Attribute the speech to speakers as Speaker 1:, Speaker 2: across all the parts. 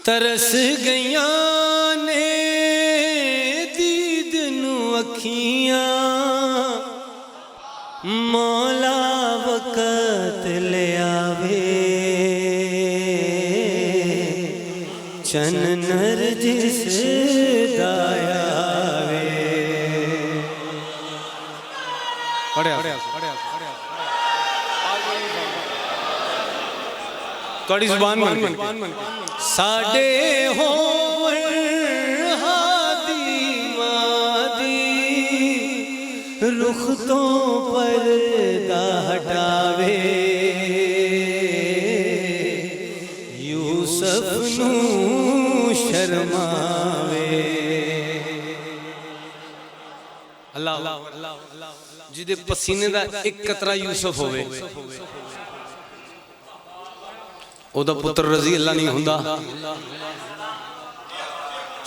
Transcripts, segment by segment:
Speaker 1: तरस गईया ने दीद नू अखियां मौला वक़्त ले आवे चन नरजिस दाया वे थोड़ी जुबान मन साडे हो हादी मादी रुख तो पर्दा हटावे यूसुफ नू शर्मावे अल्लाह जिदे पसीने दा एक कतरा यूसुफ होवे ओदा पुत्र रजी अल्लाह नहीं हुंदा।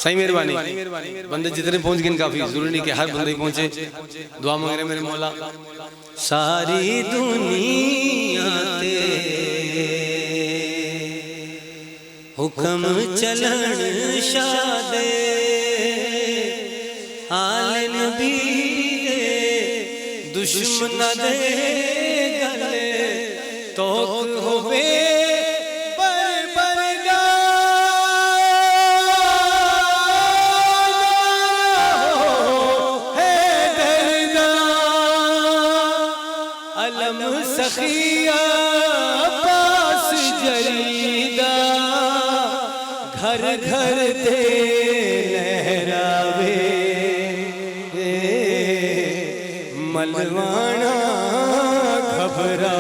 Speaker 1: सही मेहरबानी बंदे जितने पहुंच गए काफी, जरूरी नहीं कि हर बंदे पहुंचे। दुआ मांग रहे मेरे मौला सारी दुनिया ते हुक्म चलन शादे आले नबी दुश्मन दे गले तो होवे सखिया पास जरीदा घर घर ते लहरावे मलवाना घबरा